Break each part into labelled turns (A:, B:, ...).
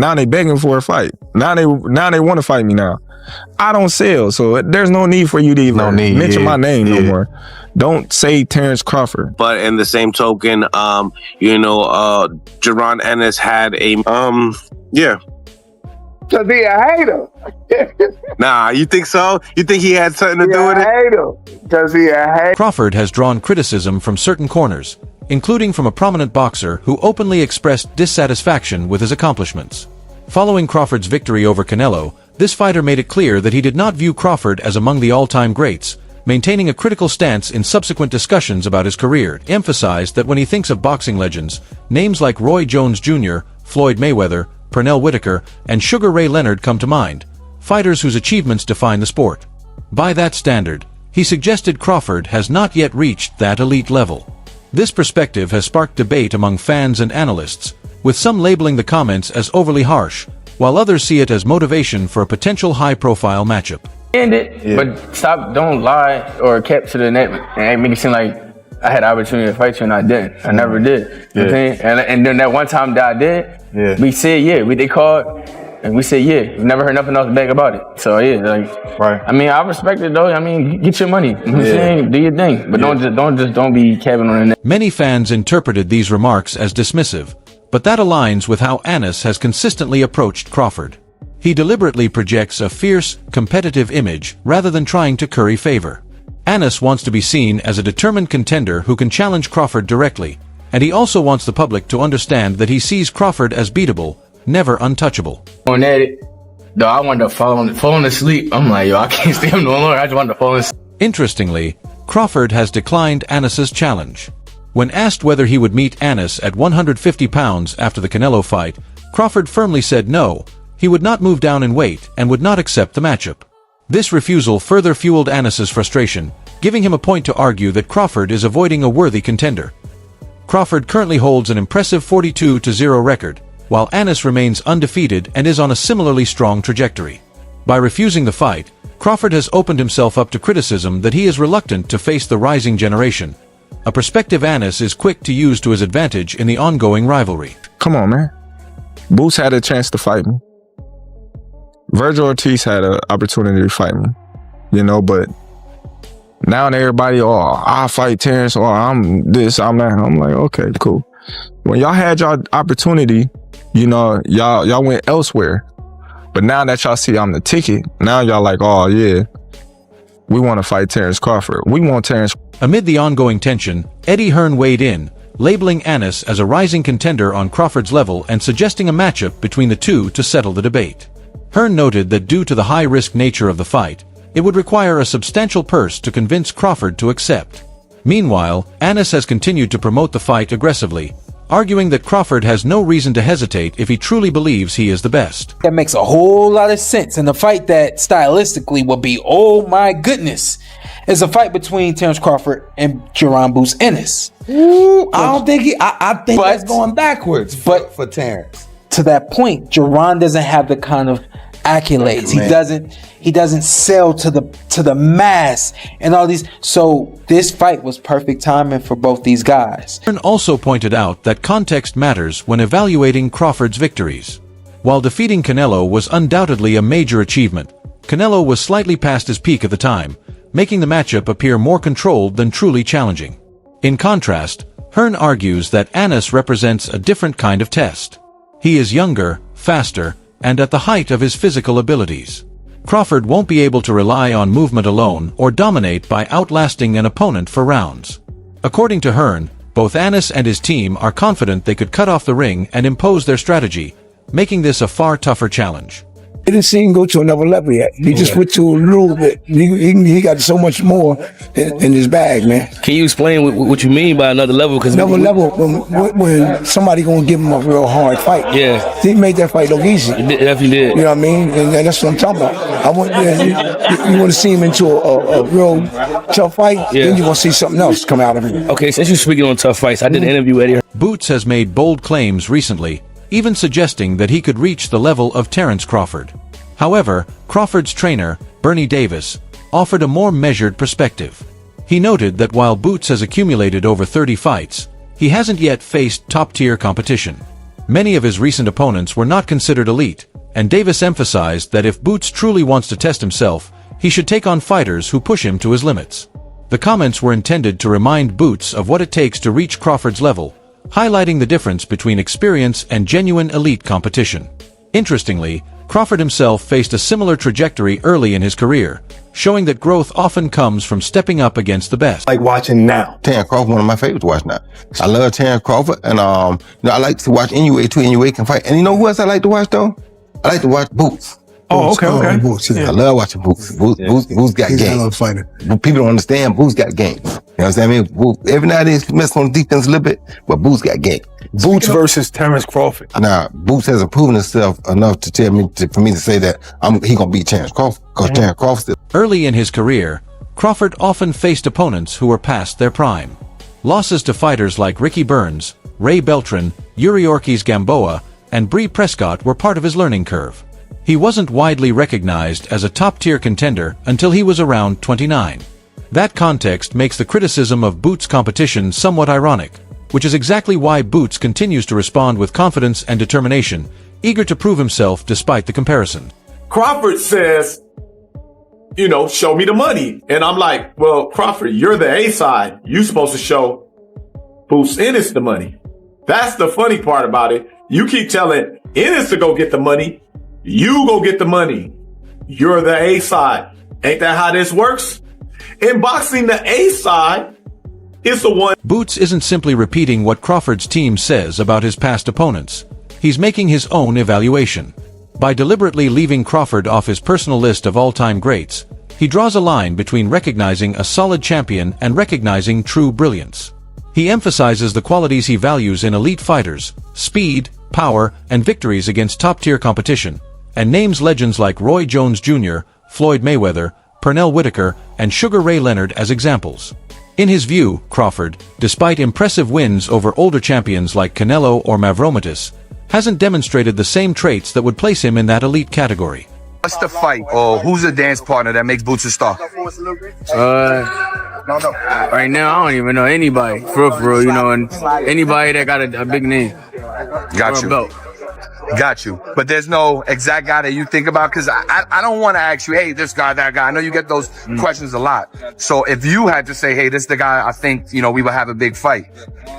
A: Now they begging for a fight. Now they want to fight me now. I don't sell, so there's no need for you to even mention my name no more. Don't say Terence Crawford.
B: But in the same token, Jaron Ennis had a
C: Cause he a hater.
B: Nah, you think so? You think he had something to do with it?
C: Hater. Cause he a hater.
D: Crawford has drawn criticism from certain corners, including from a prominent boxer who openly expressed dissatisfaction with his accomplishments. Following Crawford's victory over Canelo, this fighter made it clear that he did not view Crawford as among the all-time greats, maintaining a critical stance in subsequent discussions about his career. He emphasized that when he thinks of boxing legends, names like Roy Jones Jr., Floyd Mayweather, Pernell Whitaker, and Sugar Ray Leonard come to mind, fighters whose achievements define the sport. By that standard, he suggested Crawford has not yet reached that elite level. This perspective has sparked debate among fans and analysts, with some labeling the comments as overly harsh, while others see it as motivation for a potential high-profile matchup.
E: But don't lie or kept to the net and make it seem like I had the opportunity to fight you and I didn't. I never did. You know what I'm saying? And then that one time that I did, we said they called and we said we never heard nothing else back about it. So right. I mean, I respect it though. I mean, get your money. You know what I'm saying? Do your thing, but don't be capping on the net.
D: Many fans interpreted these remarks as dismissive, but that aligns with how Ennis has consistently approached Crawford. He deliberately projects a fierce, competitive image rather than trying to curry favor. Ennis wants to be seen as a determined contender who can challenge Crawford directly, and he also wants the public to understand that he sees Crawford as beatable, never untouchable.
E: On that, though, I wanted to fall asleep. I'm like, I can't stay up no longer. I just wanted to fall asleep.
D: Interestingly, Crawford has declined Ennis's challenge. When asked whether he would meet Ennis at 150 pounds after the Canelo fight, Crawford firmly said no, he would not move down in weight and would not accept the matchup. This refusal further fueled Ennis's frustration, giving him a point to argue that Crawford is avoiding a worthy contender. Crawford currently holds an impressive 42-0 record, while Ennis remains undefeated and is on a similarly strong trajectory. By refusing the fight, Crawford has opened himself up to criticism that he is reluctant to face the rising generation, a perspective Ennis is quick to use to his advantage in the ongoing rivalry.
A: Come on, man. Boots had a chance to fight me. Virgil Ortiz had an opportunity to fight me, but now everybody, I'll fight Terence, I'm this, I'm that. I'm like, okay, cool. When y'all had y'all opportunity, y'all went elsewhere. But now that y'all see I'm the ticket, now y'all like, oh yeah, we want to fight Terence Crawford. We want Terence.
D: Amid the ongoing tension, Eddie Hearn weighed in, labeling Ennis as a rising contender on Crawford's level and suggesting a matchup between the two to settle the debate. Hearn noted that due to the high-risk nature of the fight, it would require a substantial purse to convince Crawford to accept. Meanwhile, Ennis has continued to promote the fight aggressively, arguing that Crawford has no reason to hesitate if he truly believes he is the best.
F: That makes a whole lot of sense, and the fight that stylistically will be, oh my goodness, is a fight between Terence Crawford and Jaron Boots Ennis.
G: Ooh, I think that's going backwards for Terence.
F: To that point, Jaron doesn't have the kind of accolades. He doesn't sell to the mass and all these. So this fight was perfect timing for both these guys.
D: Hearn also pointed out that context matters when evaluating Crawford's victories. While defeating Canelo was undoubtedly a major achievement, Canelo was slightly past his peak at the time, making the matchup appear more controlled than truly challenging. In contrast, Hearn argues that Ennis represents a different kind of test. He is younger, faster, and at the height of his physical abilities. Crawford won't be able to rely on movement alone or dominate by outlasting an opponent for rounds. According to Hearn, both Ennis and his team are confident they could cut off the ring and impose their strategy, making this a far tougher challenge.
C: I didn't see him go to another level yet. He just went to a little bit. He got so much more in his bag, man.
E: Can you explain what you mean by another level?
C: Another level, when somebody gonna give him a real hard fight.
E: Yeah.
C: He made that fight look easy.
E: It definitely did.
C: You know what I mean? And that's what I'm talking about. You want to see him into a real tough fight, then you're gonna see something else come out of him.
E: Okay, since you're speaking on tough fights, I did an interview with Eddie.
D: Boots has made bold claims recently, even suggesting that he could reach the level of Terence Crawford. However, Crawford's trainer, Bernie Davis, offered a more measured perspective. He noted that while Boots has accumulated over 30 fights, he hasn't yet faced top-tier competition. Many of his recent opponents were not considered elite, and Davis emphasized that if Boots truly wants to test himself, he should take on fighters who push him to his limits. The comments were intended to remind Boots of what it takes to reach Crawford's level, highlighting the difference between experience and genuine elite competition. Interestingly, Crawford himself faced a similar trajectory early in his career, showing that growth often comes from stepping up against the best.
H: Like watching now. Terence Crawford, one of my favorites to watch now. I love Terence Crawford, and I like to watch NUA too. NUA can fight. And you know who else I like to watch though? I like to watch Boots.
G: Oh, okay.
C: Boots, yeah.
H: I love watching Boots. Boots got
C: He's a hell
H: game.
C: of a fighter.
H: People don't understand Boots got game. You know what I'm saying? I mean, Boots, every now and then he messes on defense a little bit, but Boots got game.
B: Boots versus Terence Crawford.
H: Now, Boots hasn't proven himself enough to tell me for me to say that he gonna beat Terence Crawford, because Terence Crawford still.
D: Early in his career, Crawford often faced opponents who were past their prime. Losses to fighters like Ricky Burns, Ray Beltran, Yuri Ortiz Gamboa, and Bree Prescott were part of his learning curve. He wasn't widely recognized as a top-tier contender until he was around 29. That context makes the criticism of Boots' competition somewhat ironic, which is exactly why Boots continues to respond with confidence and determination, eager to prove himself despite the comparison.
I: Crawford says, you know, show me the money. And I'm like, well, Crawford, you're the A side. You're supposed to show Boots Ennis the money. That's the funny part about it. You keep telling Ennis to go get the money. You go get the money. You're the A side. Ain't that how this works? In boxing, the A side is the one.
D: Boots isn't simply repeating what Crawford's team says about his past opponents. He's making his own evaluation. By deliberately leaving Crawford off his personal list of all-time greats, he draws a line between recognizing a solid champion and recognizing true brilliance. He emphasizes the qualities he values in elite fighters: speed, power, and victories against top-tier competition, and names legends like Roy Jones Jr., Floyd Mayweather, Pernell Whitaker, and Sugar Ray Leonard as examples. In his view, Crawford, despite impressive wins over older champions like Canelo or Mavromatis, hasn't demonstrated the same traits that would place him in that elite category.
J: What's the fight, or who's the dance partner that makes Boots a star?
E: Right now, I don't even know anybody, for real, you know, and anybody that got a big name.
J: Got you.
E: Belt.
J: Got you. But there's no exact guy that you think about, because I don't want to ask you, hey, this guy, that guy. I know you get those questions a lot. So if you had to say, hey, this is the guy I think, you know, we would have a big fight,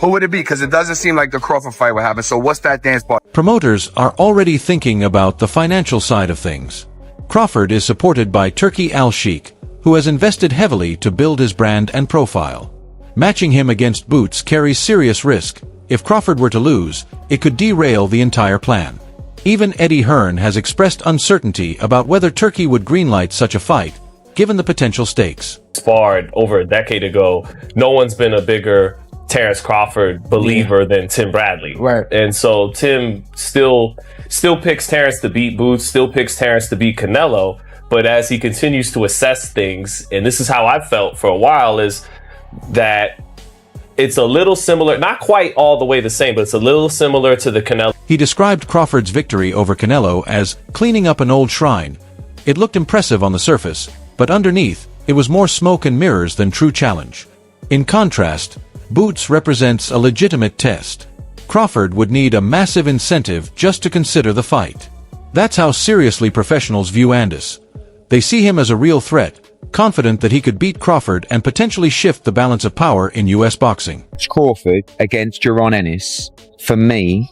J: who would it be? Because it doesn't seem like the Crawford fight would happen. So what's that dance partner?
D: Promoters are already thinking about the financial side of things. Crawford is supported by Turki Al-Sheikh, who has invested heavily to build his brand and profile. Matching him against Boots carries serious risk. If Crawford were to lose, it could derail the entire plan. Even Eddie Hearn has expressed uncertainty about whether Turki would greenlight such a fight, given the potential stakes.
K: Sparred over a decade ago, no one's been a bigger Terence Crawford believer than Tim Bradley.
F: Right.
K: And so Tim still picks Terence to beat Boots, still picks Terence to beat Canelo. But as he continues to assess things, and this is how I've felt for a while, is that it's a little similar, not quite all the way the same, but it's a little similar to the Canelo.
D: He described Crawford's victory over Canelo as cleaning up an old shrine. It looked impressive on the surface, but underneath, it was more smoke and mirrors than true challenge. In contrast, Boots represents a legitimate test. Crawford would need a massive incentive just to consider the fight. That's how seriously professionals view Ennis. They see him as a real threat, confident that he could beat Crawford and potentially shift the balance of power in US boxing.
L: Crawford against Jaron Ennis, for me,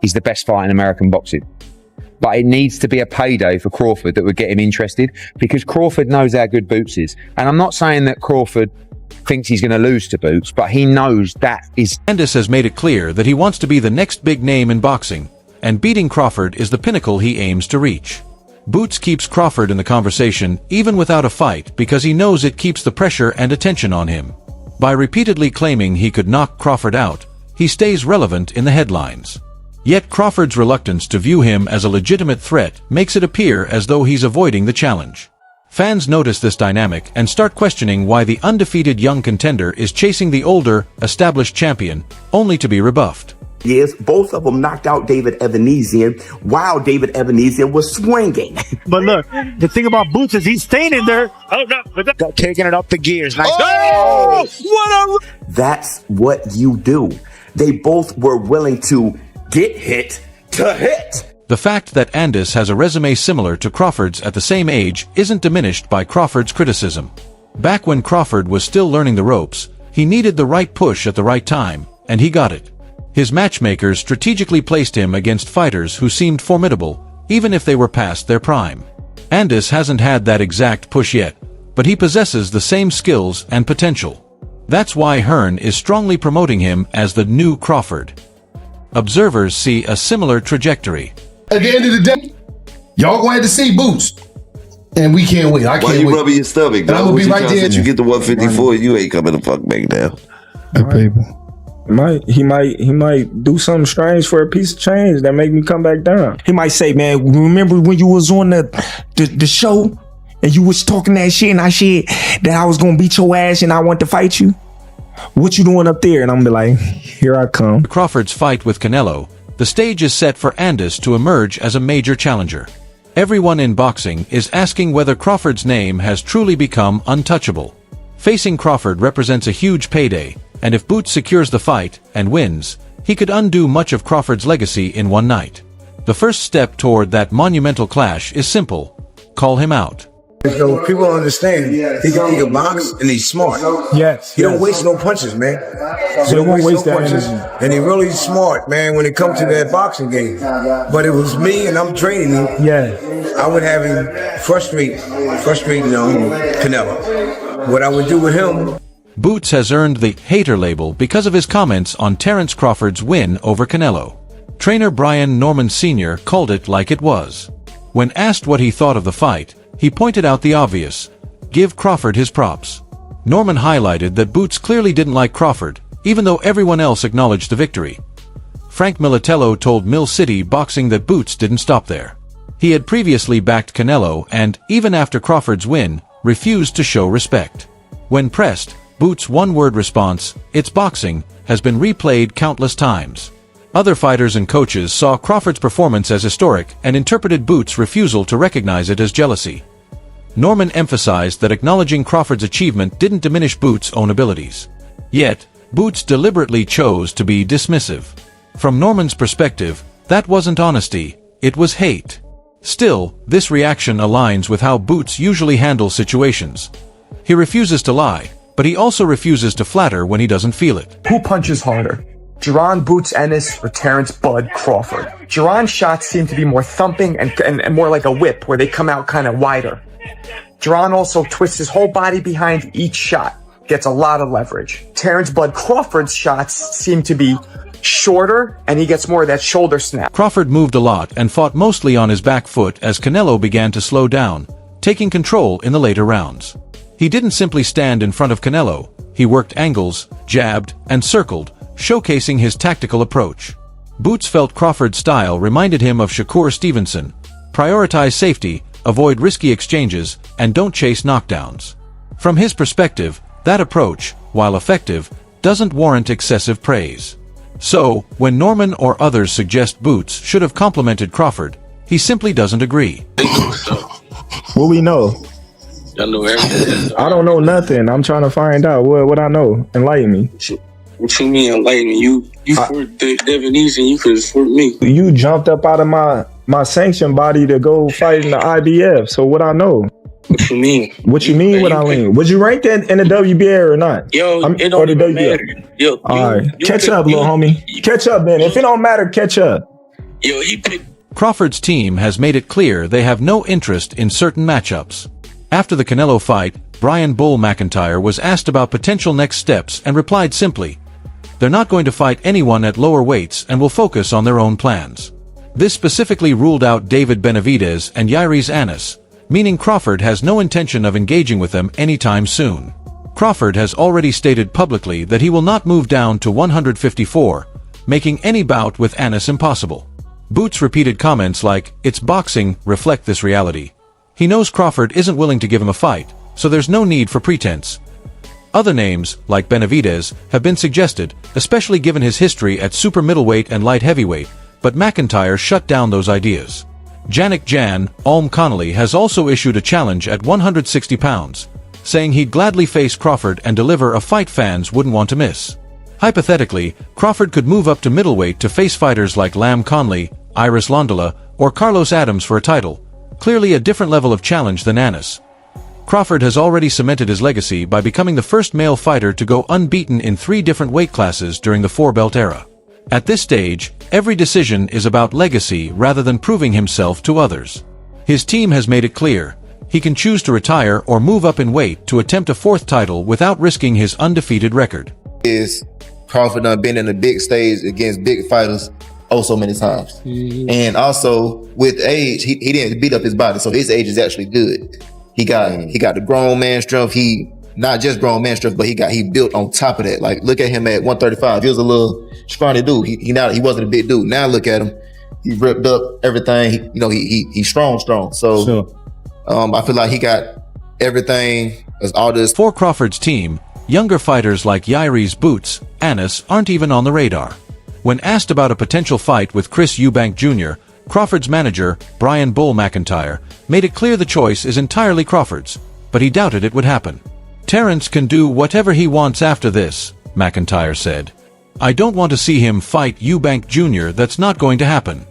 L: is the best fight in American boxing. But it needs to be a payday for Crawford that would get him interested, because Crawford knows how good Boots is. And I'm not saying that Crawford thinks he's going to lose to Boots, but he knows that is...
D: Ennis has made it clear that he wants to be the next big name in boxing, and beating Crawford is the pinnacle he aims to reach. Boots keeps Crawford in the conversation even without a fight because he knows it keeps the pressure and attention on him. By repeatedly claiming he could knock Crawford out, he stays relevant in the headlines. Yet Crawford's reluctance to view him as a legitimate threat makes it appear as though he's avoiding the challenge. Fans notice this dynamic and start questioning why the undefeated young contender is chasing the older, established champion, only to be rebuffed.
M: Yes, both of them knocked out David Evanesian while David Evanesian was swinging.
N: But look, the thing about Boots is he's staying in there. Oh, no. Taking it up the gears. Nice.
M: That's what you do. They both were willing to get hit to hit.
D: The fact that Ennis has a resume similar to Crawford's at the same age isn't diminished by Crawford's criticism. Back when Crawford was still learning the ropes, he needed the right push at the right time, and he got it. His matchmakers strategically placed him against fighters who seemed formidable, even if they were past their prime. Ennis hasn't had that exact push yet, but he possesses the same skills and potential. That's why Hearn is strongly promoting him as the new Crawford. Observers see a similar trajectory.
O: At the end of the day, y'all gonna have to see Boots. And we can't wait. I can't
P: wait. Why you
O: wait.
P: rubbing your stomach,
O: And I'm
P: dog?
O: gonna be right there.
P: You get to 154, you ain't coming the fuck back down.
A: He might do something strange for a piece of change that make me come back down.
Q: He might say, man, remember when you was on the show and you was talking that shit and I said that I was gonna beat your ass and I want to fight you? What you doing up there? And I'm gonna be like, here I come.
D: Crawford's fight with Canelo, the stage is set for Ennis to emerge as a major challenger. Everyone in boxing is asking whether Crawford's name has truly become untouchable. Facing Crawford represents a huge payday, and if Boots secures the fight and wins, he could undo much of Crawford's legacy in one night. The first step toward that monumental clash is simple: call him out.
C: So people don't understand. He can box and he's smart.
Q: Yes.
C: He don't waste no punches, man.
Q: So he won't waste that
C: punches.
Q: energy.
C: And he really smart, man, when it comes to that boxing game. But it was me and I'm training him.
Q: Yeah.
C: I would have him frustrating Canelo. What I would do with him.
D: Boots has earned the hater label because of his comments on Terence Crawford's win over Canelo. Trainer Brian Norman Sr. called it like it was. When asked what he thought of the fight, he pointed out the obvious: give Crawford his props. Norman highlighted that Boots clearly didn't like Crawford, even though everyone else acknowledged the victory. Frank Militello told Mill City Boxing that Boots didn't stop there. He had previously backed Canelo and, even after Crawford's win, refused to show respect. When pressed, Boots' one-word response, "It's boxing," has been replayed countless times. Other fighters and coaches saw Crawford's performance as historic and interpreted Boots' refusal to recognize it as jealousy. Norman emphasized that acknowledging Crawford's achievement didn't diminish Boots' own abilities. Yet, Boots deliberately chose to be dismissive. From Norman's perspective, that wasn't honesty, it was hate. Still, this reaction aligns with how Boots usually handles situations. He refuses to lie, but he also refuses to flatter when he doesn't feel it.
R: Who punches harder? Jaron Boots Ennis or Terence Bud Crawford? Jaron's shots seem to be more thumping and more like a whip where they come out kind of wider. Jaron also twists his whole body behind each shot, gets a lot of leverage. Terence Bud Crawford's shots seem to be shorter and he gets more of that shoulder snap.
D: Crawford moved a lot and fought mostly on his back foot as Canelo began to slow down, taking control in the later rounds. He didn't simply stand in front of Canelo, he worked angles, jabbed, and circled, showcasing his tactical approach. Boots felt Crawford's style reminded him of Shakur Stevenson: prioritize safety, avoid risky exchanges, and don't chase knockdowns. From his perspective, that approach, while effective, doesn't warrant excessive praise. So, when Norman or others suggest Boots should have complimented Crawford, he simply doesn't agree.
A: What we know?
S: I know everything.
A: I don't know nothing. I'm trying to find out what I know. Enlighten me.
S: What you mean enlighten me? You fought Devanese and you could have fought me.
A: You jumped up out of my sanctioned body to go fight in the IBF. So what I know?
S: What you mean?
A: What you mean? What I mean? Was you ranked in the WBA or not?
S: Yo, it don't even matter. Yo,
A: all right, catch up, little homie. Catch up, man. If it don't matter, catch up.
S: Yo, he picked.
D: Crawford's team has made it clear they have no interest in certain matchups. After the Canelo fight, Brian Bull McIntyre was asked about potential next steps and replied simply, "They're not going to fight anyone at lower weights and will focus on their own plans." This specifically ruled out David Benavidez and Jaron Ennis, meaning Crawford has no intention of engaging with them anytime soon. Crawford has already stated publicly that he will not move down to 154, making any bout with Ennis impossible. Boots' repeated comments like, "It's boxing," reflect this reality. He knows Crawford isn't willing to give him a fight, so there's no need for pretense. Other names, like Benavidez, have been suggested, especially given his history at super middleweight and light heavyweight, but McIntyre shut down those ideas. Janik Jan, Alm Connolly has also issued a challenge at 160 pounds, saying he'd gladly face Crawford and deliver a fight fans wouldn't want to miss. Hypothetically, Crawford could move up to middleweight to face fighters like Lam Conley, Iris Londola, or Carlos Adams for a title, clearly a different level of challenge than Ennis. Crawford has already cemented his legacy by becoming the first male fighter to go unbeaten in 3 different weight classes during the 4-belt era. At this stage, every decision is about legacy rather than proving himself to others. His team has made it clear, he can choose to retire or move up in weight to attempt a 4th title without risking his undefeated record.
T: Crawford done been in the big stage against big fighters so many times. And also with age, he didn't beat up his body, so his age is actually good. He got the grown man strength. He not just grown man strength, but he built on top of that. Like, look at him at 135. He was a little scrawny dude. He wasn't a big dude. Now look at him. He ripped up everything. He's strong. So I feel like he got everything as all this.
D: For Crawford's team, younger fighters like Yairi's Boots, Ennis aren't even on the radar. When asked about a potential fight with Chris Eubank Jr., Crawford's manager, Brian Bull McIntyre, made it clear the choice is entirely Crawford's, but he doubted it would happen. Terence can do whatever he wants after this, McIntyre said. I don't want to see him fight Eubank Jr. That's not going to happen.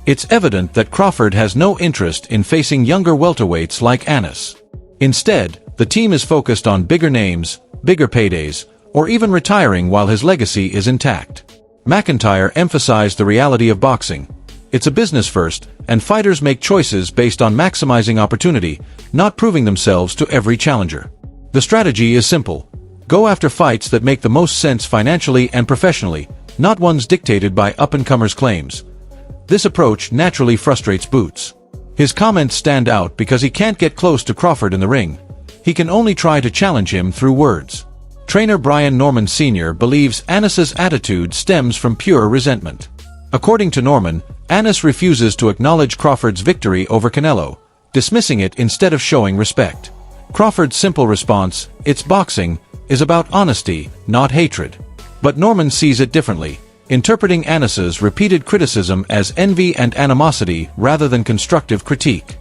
D: It's evident that Crawford has no interest in facing younger welterweights like Ennis. Instead, the team is focused on bigger names, bigger paydays, or even retiring while his legacy is intact. McIntyre emphasized the reality of boxing. It's a business first, and fighters make choices based on maximizing opportunity, not proving themselves to every challenger. The strategy is simple. Go after fights that make the most sense financially and professionally, not ones dictated by up-and-comers' claims. This approach naturally frustrates Boots. His comments stand out because he can't get close to Crawford in the ring. He can only try to challenge him through words. Trainer Brian Norman Sr. believes Ennis's attitude stems from pure resentment. According to Norman, Ennis refuses to acknowledge Crawford's victory over Canelo, dismissing it instead of showing respect. Crawford's simple response, "It's boxing," is about honesty, not hatred. But Norman sees it differently, interpreting Ennis's repeated criticism as envy and animosity rather than constructive critique.